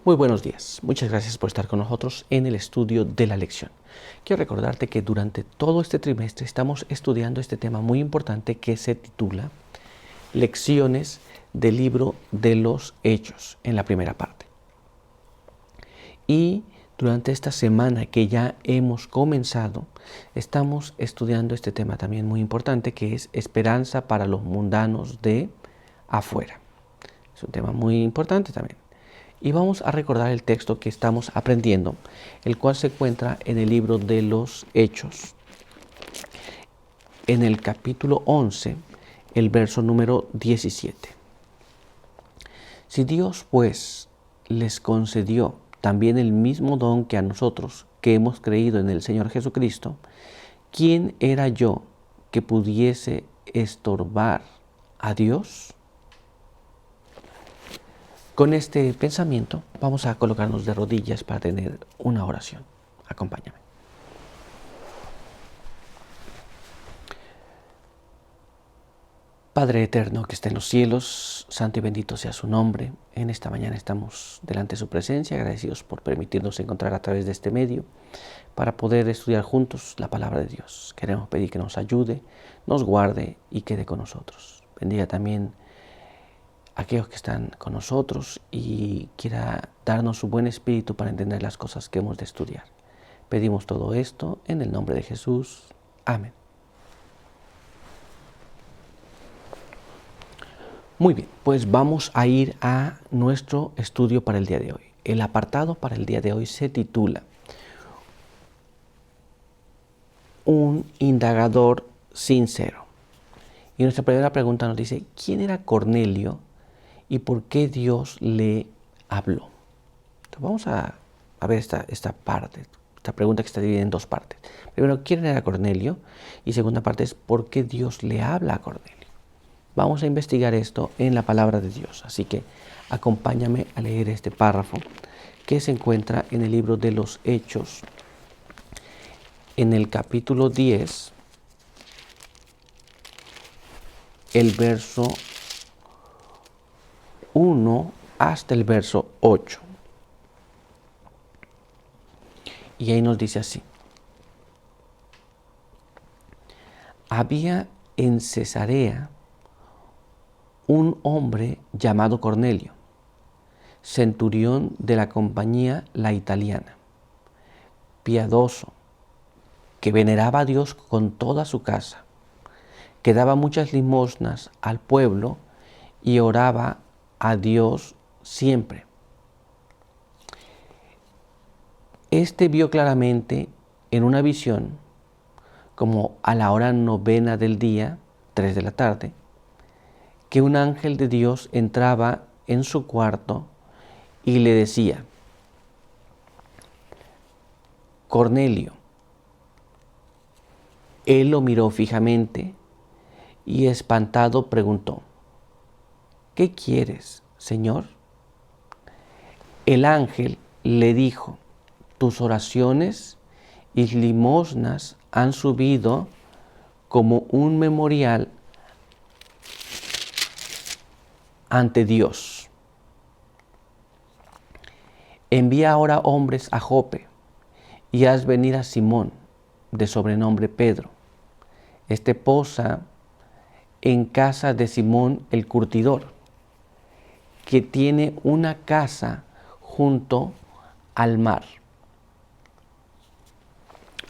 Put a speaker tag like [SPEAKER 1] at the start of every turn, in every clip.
[SPEAKER 1] Muy buenos días. Muchas gracias por estar con nosotros en el estudio de la lección. Quiero recordarte que durante todo este trimestre estamos estudiando este tema muy importante que se titula Lecciones del libro de los Hechos en la primera parte. Y durante esta semana que ya hemos comenzado, estamos estudiando este tema también muy importante que es esperanza para los mundanos de afuera. Es un tema muy importante también. Y vamos a recordar el texto que estamos aprendiendo, el cual se encuentra en el libro de los Hechos, en el capítulo 11, el verso número 17. Si Dios, pues, les concedió también el mismo don que a nosotros, que hemos creído en el Señor Jesucristo, ¿quién era yo que pudiese estorbar a Dios? Con este pensamiento vamos a colocarnos de rodillas para tener una oración. Acompáñame. Padre eterno que está en los cielos, santo y bendito sea su nombre. En esta mañana estamos delante de su presencia, agradecidos por permitirnos encontrar a través de este medio para poder estudiar juntos la palabra de Dios. Queremos pedir que nos ayude, nos guarde y quede con nosotros. Bendiga también aquellos que están con nosotros y quiera darnos su buen espíritu para entender las cosas que hemos de estudiar. Pedimos todo esto en el nombre de Jesús. Amén. Muy bien, pues vamos a ir a nuestro estudio para el día de hoy. El apartado para el día de hoy se titula Un indagador sincero. Y nuestra primera pregunta nos dice, ¿quién era Cornelio y por qué Dios le habló? Entonces vamos a ver esta parte, esta pregunta que está dividida en dos partes. Primero, ¿quién era Cornelio? Y segunda parte es, ¿por qué Dios le habla a Cornelio? Vamos a investigar esto en la palabra de Dios. Así que acompáñame a leer este párrafo que se encuentra en el libro de los Hechos, en el capítulo 10, el verso 1 hasta el verso 8. Y ahí nos dice así. Había en Cesarea un hombre llamado Cornelio, centurión de la compañía La Italiana, piadoso, que veneraba a Dios con toda su casa, que daba muchas limosnas al pueblo y oraba a Dios siempre. Este vio claramente en una visión, como a la hora novena del día, 3 de la tarde, que un ángel de Dios entraba en su cuarto y le decía, Cornelio. Él lo miró fijamente y espantado preguntó, ¿qué quieres, Señor? El ángel le dijo, tus oraciones y limosnas han subido como un memorial ante Dios. Envía ahora hombres a Jope y haz venir a Simón, de sobrenombre Pedro. Este posa en casa de Simón el curtidor, que tiene una casa junto al mar.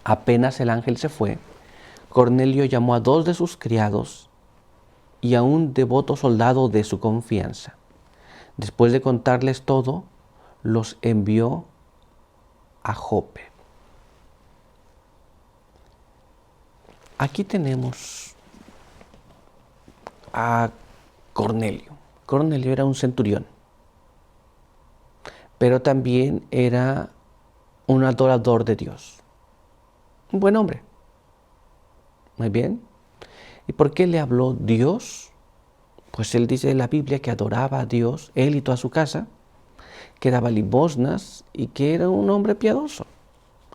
[SPEAKER 1] Apenas el ángel se fue, Cornelio llamó a 2 de sus criados y a un devoto soldado de su confianza. Después de contarles todo, los envió a Jope. Aquí tenemos a Cornelio. Cornelio era un centurión, pero también era un adorador de Dios. Un buen hombre. Muy bien. ¿Y por qué le habló Dios? Pues él dice en la Biblia que adoraba a Dios, él y toda su casa, que daba limosnas y que era un hombre piadoso.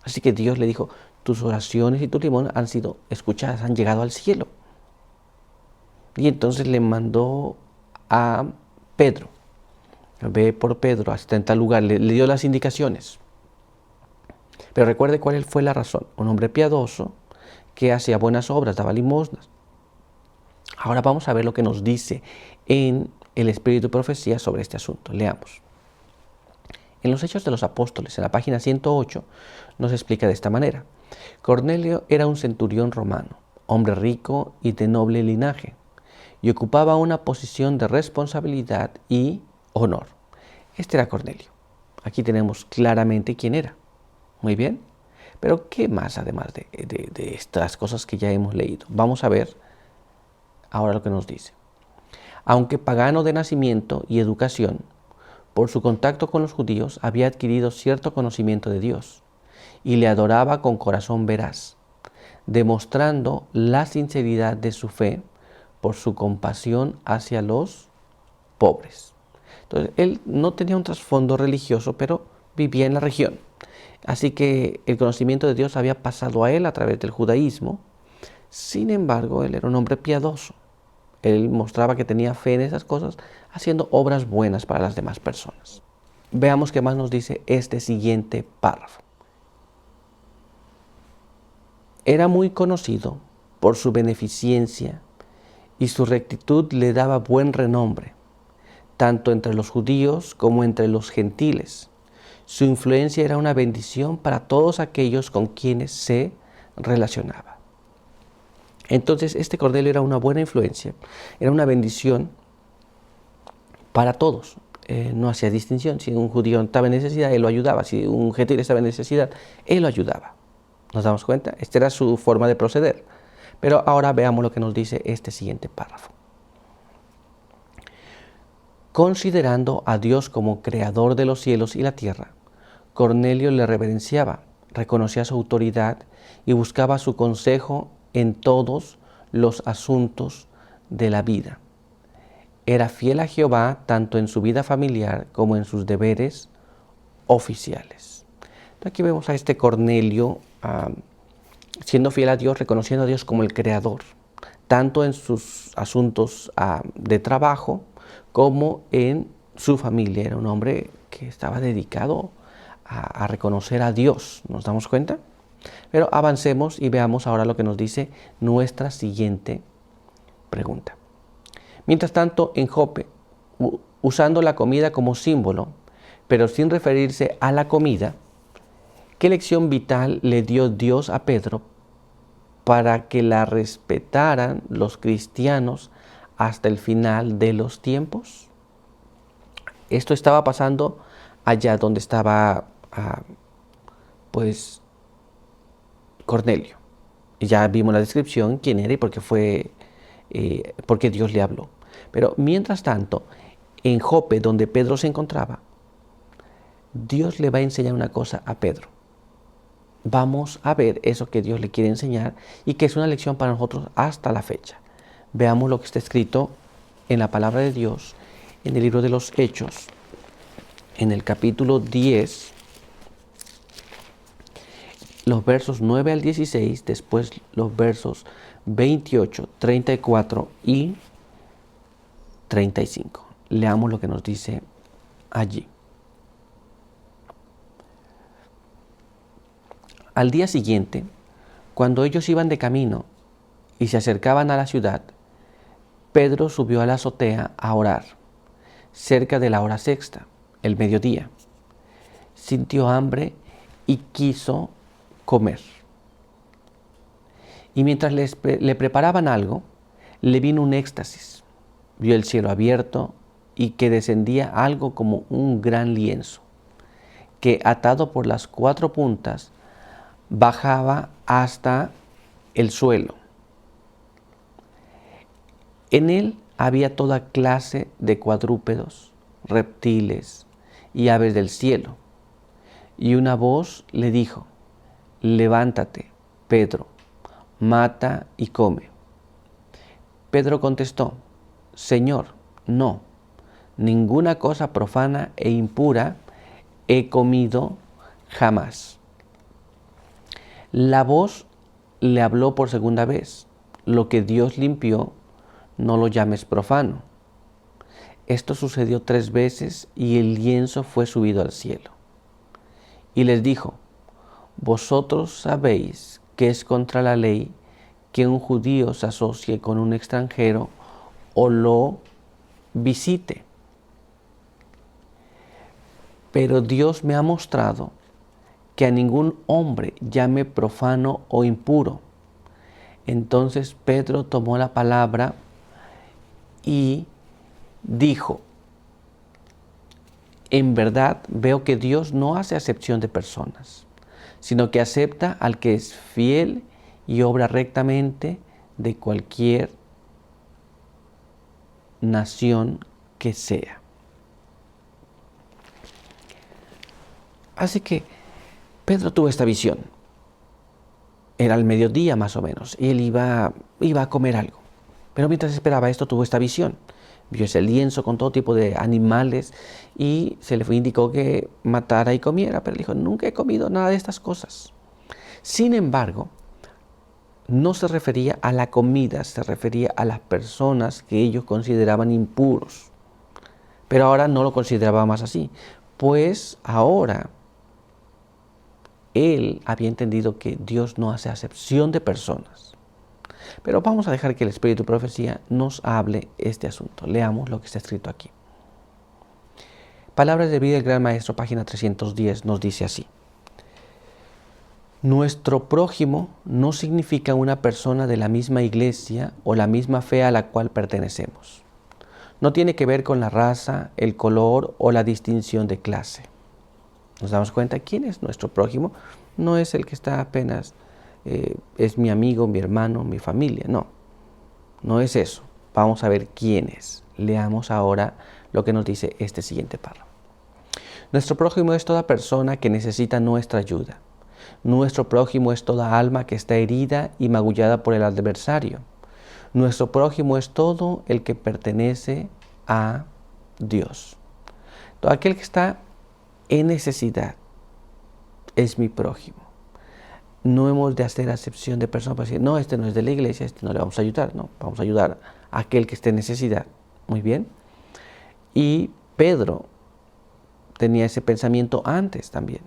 [SPEAKER 1] Así que Dios le dijo, tus oraciones y tu limosna han sido escuchadas, han llegado al cielo. Y entonces le mandó a Pedro. ve por Pedro hasta en tal lugar, le dio las indicaciones. Pero recuerde cuál fue la razón. Un hombre piadoso que hacía buenas obras, daba limosnas. Ahora vamos a ver lo que nos dice en el Espíritu de Profecía sobre este asunto. Leamos. En los Hechos de los Apóstoles, en la página 108, nos explica de esta manera. Cornelio era un centurión romano, hombre rico y de noble linaje, y ocupaba una posición de responsabilidad y honor. Este era Cornelio. Aquí tenemos claramente quién era. Muy bien. Pero ¿qué más además de estas cosas que ya hemos leído? Vamos a ver ahora lo que nos dice. Aunque pagano de nacimiento y educación, por su contacto con los judíos había adquirido cierto conocimiento de Dios y le adoraba con corazón veraz, demostrando la sinceridad de su fe por su compasión hacia los pobres. Entonces, él no tenía un trasfondo religioso, pero vivía en la región. Así que el conocimiento de Dios había pasado a él a través del judaísmo. Sin embargo, él era un hombre piadoso. Él mostraba que tenía fe en esas cosas, haciendo obras buenas para las demás personas. Veamos qué más nos dice este siguiente párrafo. Era muy conocido por su beneficencia y su rectitud le daba buen renombre, tanto entre los judíos como entre los gentiles. Su influencia era una bendición para todos aquellos con quienes se relacionaba. Entonces, este Cornelio era una buena influencia, era una bendición para todos. No hacía distinción. Si un judío estaba en necesidad, él lo ayudaba. Si un gentil estaba en necesidad, él lo ayudaba. ¿Nos damos cuenta? Esta era su forma de proceder. Pero ahora veamos lo que nos dice este siguiente párrafo. Considerando a Dios como creador de los cielos y la tierra, Cornelio le reverenciaba, reconocía su autoridad y buscaba su consejo en todos los asuntos de la vida. Era fiel a Jehová tanto en su vida familiar como en sus deberes oficiales. Entonces aquí vemos a este Cornelio siendo fiel a Dios, reconociendo a Dios como el creador, tanto en sus asuntos de trabajo como en su familia. Era un hombre que estaba dedicado a reconocer a Dios. ¿Nos damos cuenta? Pero avancemos y veamos ahora lo que nos dice nuestra siguiente pregunta. Mientras tanto, en Jope, usando la comida como símbolo, pero sin referirse a la comida, ¿qué lección vital le dio Dios a Pedro para que la respetaran los cristianos hasta el final de los tiempos? Esto estaba pasando allá donde estaba, Cornelio. Y ya vimos la descripción, quién era y por qué Dios le habló. Pero mientras tanto, en Jope, donde Pedro se encontraba, Dios le va a enseñar una cosa a Pedro. Vamos a ver eso que Dios le quiere enseñar y que es una lección para nosotros hasta la fecha. Veamos lo que está escrito en la palabra de Dios, en el libro de los Hechos, en el capítulo 10, los versos 9 al 16, después los versos 28, 34 y 35. Leamos lo que nos dice allí. Al día siguiente, cuando ellos iban de camino y se acercaban a la ciudad, Pedro subió a la azotea a orar, cerca de la hora sexta, el mediodía. Sintió hambre y quiso comer. Y mientras le preparaban algo, le vino un éxtasis. Vio el cielo abierto y que descendía algo como un gran lienzo, que atado por las 4 puntas, bajaba hasta el suelo. En él había toda clase de cuadrúpedos, reptiles y aves del cielo. Y una voz le dijo: levántate, Pedro, mata y come. Pedro contestó: Señor, no, ninguna cosa profana e impura he comido jamás. La voz le habló por segunda vez: lo que Dios limpió, no lo llames profano. Esto sucedió 3 veces y el lienzo fue subido al cielo. Y les dijo: vosotros sabéis que es contra la ley que un judío se asocie con un extranjero o lo visite. Pero Dios me ha mostrado que a ningún hombre llame profano o impuro. Entonces Pedro tomó la palabra y dijo: en verdad veo que Dios no hace acepción de personas, sino que acepta al que es fiel y obra rectamente de cualquier nación que sea. Así que Pedro tuvo esta visión. Era el mediodía más o menos, y él iba a comer algo. Pero mientras esperaba esto, tuvo esta visión. Vio ese lienzo con todo tipo de animales y se le indicó que matara y comiera, pero él dijo: nunca he comido nada de estas cosas. Sin embargo, no se refería a la comida, se refería a las personas que ellos consideraban impuros. Pero ahora no lo consideraba más así, pues ahora él había entendido que Dios no hace acepción de personas. Pero vamos a dejar que el Espíritu de Profecía nos hable este asunto. Leamos lo que está escrito aquí. Palabras de vida del Gran Maestro, página 310, nos dice así: nuestro prójimo no significa una persona de la misma iglesia o la misma fe a la cual pertenecemos. No tiene que ver con la raza, el color o la distinción de clase. Nos damos cuenta quién es nuestro prójimo. No es el que está apenas, es mi amigo, mi hermano, mi familia. No, no es eso. Vamos a ver quién es. Leamos ahora lo que nos dice este siguiente párrafo. Nuestro prójimo es toda persona que necesita nuestra ayuda. Nuestro prójimo es toda alma que está herida y magullada por el adversario. Nuestro prójimo es todo el que pertenece a Dios. Todo aquel que está en necesidad es mi prójimo. No hemos de hacer acepción de personas para decir: no, este no es de la iglesia, este no le vamos a ayudar. No, vamos a ayudar a aquel que esté en necesidad. Muy bien. Y Pedro tenía ese pensamiento antes también.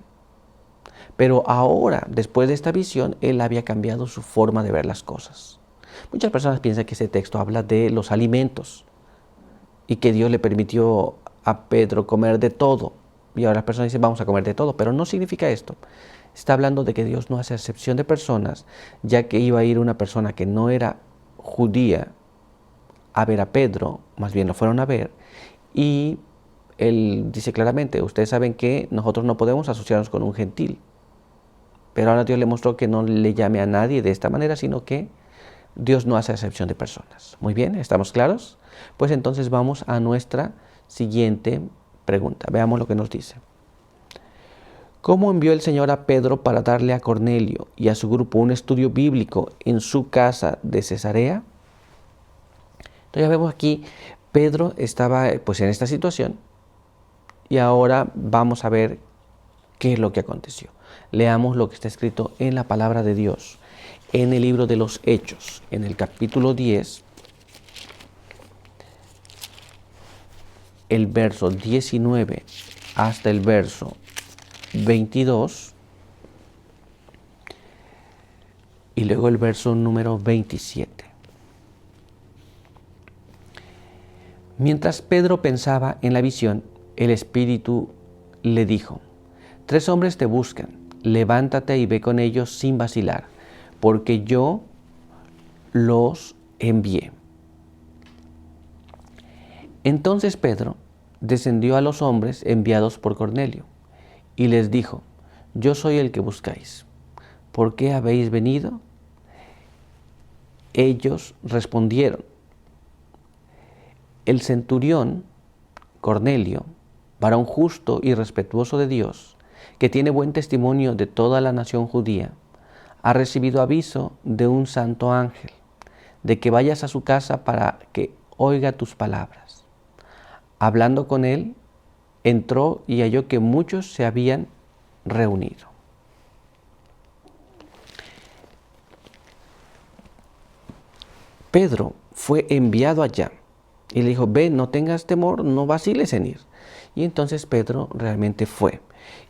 [SPEAKER 1] Pero ahora, después de esta visión, él había cambiado su forma de ver las cosas. Muchas personas piensan que ese texto habla de los alimentos y que Dios le permitió a Pedro comer de todo. Y ahora las personas dicen: vamos a comer de todo, pero no significa esto. Está hablando de que Dios no hace excepción de personas, ya que iba a ir una persona que no era judía a ver a Pedro, más bien lo fueron a ver, y él dice claramente: ustedes saben que nosotros no podemos asociarnos con un gentil. Pero ahora Dios le mostró que no le llame a nadie de esta manera, sino que Dios no hace excepción de personas. Muy bien, ¿estamos claros? Pues entonces vamos a nuestra siguiente pregunta. Veamos lo que nos dice. ¿Cómo envió el Señor a Pedro para darle a Cornelio y a su grupo un estudio bíblico en su casa de Cesarea? Entonces ya vemos aquí, Pedro estaba pues en esta situación y ahora vamos a ver qué es lo que aconteció. Leamos lo que está escrito en la palabra de Dios, en el libro de los Hechos, en el capítulo 10, el verso 19 hasta el verso 22 y luego el verso número 27. Mientras Pedro pensaba en la visión, el Espíritu le dijo: 3 hombres te buscan, levántate y ve con ellos sin vacilar, porque yo los envié. Entonces Pedro descendió a los hombres enviados por Cornelio y les dijo: yo soy el que buscáis. ¿Por qué habéis venido? Ellos respondieron: el centurión Cornelio, varón justo y respetuoso de Dios, que tiene buen testimonio de toda la nación judía, ha recibido aviso de un santo ángel, de que vayas a su casa para que oiga tus palabras. Hablando con él, entró y halló que muchos se habían reunido. Pedro fue enviado allá Y le dijo, ven, no tengas temor, no vaciles en ir. Y entonces Pedro realmente fue.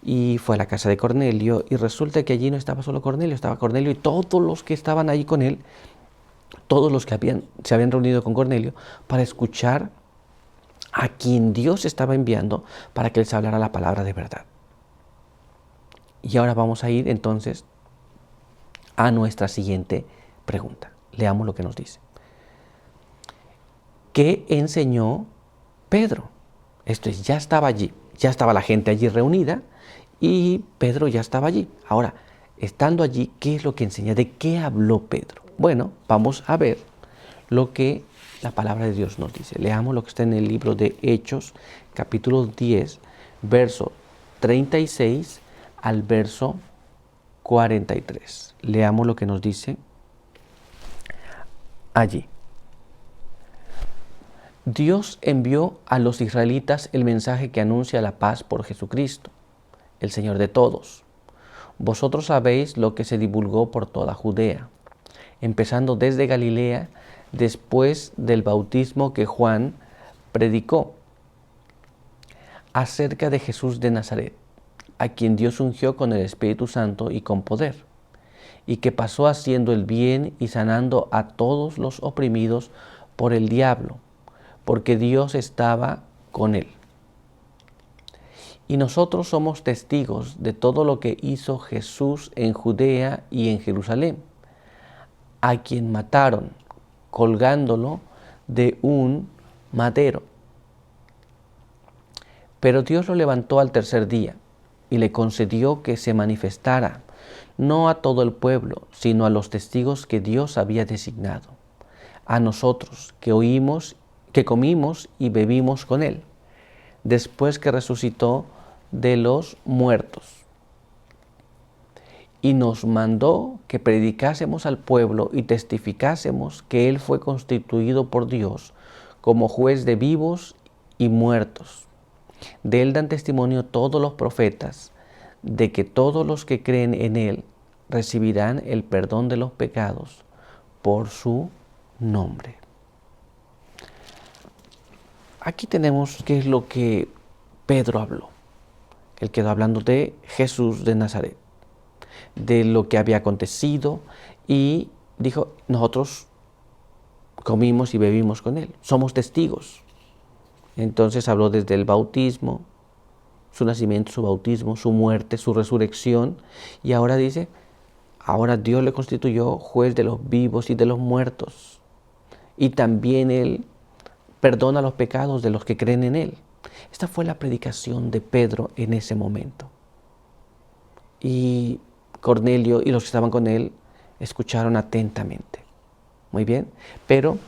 [SPEAKER 1] Y fue a la casa de Cornelio. Y resulta que allí no estaba solo Cornelio, estaba Cornelio y todos los que estaban ahí con él, todos los que se habían reunido con Cornelio para escuchar a quien Dios estaba enviando para que les hablara la palabra de verdad. Y ahora vamos a ir entonces a nuestra siguiente pregunta. Leamos lo que nos dice. ¿Qué enseñó Pedro? Esto es, ya estaba allí, ya estaba la gente allí reunida y Pedro ya estaba allí. Ahora, estando allí, ¿qué es lo que enseña? ¿De qué habló Pedro? Bueno, vamos a ver lo que la palabra de Dios nos dice. Leamos lo que está en el libro de Hechos, capítulo 10, verso 36 al verso 43. Leamos lo que nos dice allí. Dios envió a los israelitas el mensaje que anuncia la paz por Jesucristo, el Señor de todos. Vosotros sabéis lo que se divulgó por toda Judea, empezando desde Galilea, después del bautismo que Juan predicó, acerca de Jesús de Nazaret, a quien Dios ungió con el Espíritu Santo y con poder, y que pasó haciendo el bien y sanando a todos los oprimidos por el diablo, porque Dios estaba con él. Y nosotros somos testigos de todo lo que hizo Jesús en Judea y en Jerusalén, a quien mataron colgándolo de un madero. Pero Dios lo levantó al tercer día y le concedió que se manifestara, no a todo el pueblo, sino a los testigos que Dios había designado, a nosotros que oímos, que comimos y bebimos con él, después que resucitó de los muertos. Y nos mandó que predicásemos al pueblo y testificásemos que él fue constituido por Dios como juez de vivos y muertos. De él dan testimonio todos los profetas, de que todos los que creen en él recibirán el perdón de los pecados por su nombre. Aquí tenemos qué es lo que Pedro habló. Él quedó hablando de Jesús de Nazaret, de lo que había acontecido y dijo, nosotros comimos y bebimos con él, somos testigos. Entonces habló desde el bautismo, su nacimiento, su bautismo, su muerte, su resurrección y ahora dice, ahora Dios le constituyó juez de los vivos y de los muertos y también él perdona los pecados de los que creen en él. Esta fue la predicación de Pedro en ese momento. Y Cornelio y los que estaban con él escucharon atentamente. Muy bien, pero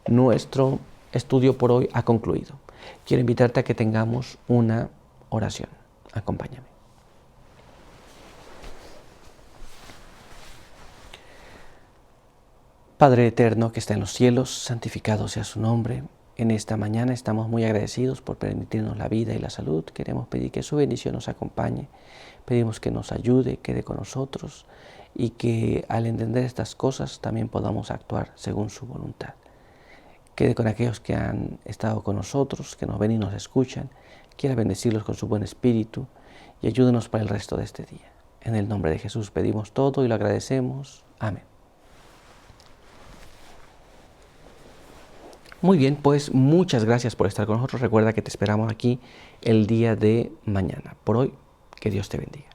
[SPEAKER 1] nuestro estudio por hoy ha concluido. Quiero invitarte a que tengamos una oración. Acompáñame. Padre eterno que está en los cielos, santificado sea su nombre. En esta mañana estamos muy agradecidos por permitirnos la vida y la salud. Queremos pedir que su bendición nos acompañe. Pedimos que nos ayude, quede con nosotros y que al entender estas cosas también podamos actuar según su voluntad. Quede con aquellos que han estado con nosotros, que nos ven y nos escuchan. Quiera bendecirlos con su buen espíritu y ayúdenos para el resto de este día. En el nombre de Jesús pedimos todo y lo agradecemos. Amén. Muy bien, pues muchas gracias por estar con nosotros. Recuerda que te esperamos aquí el día de mañana. Por hoy, que Dios te bendiga.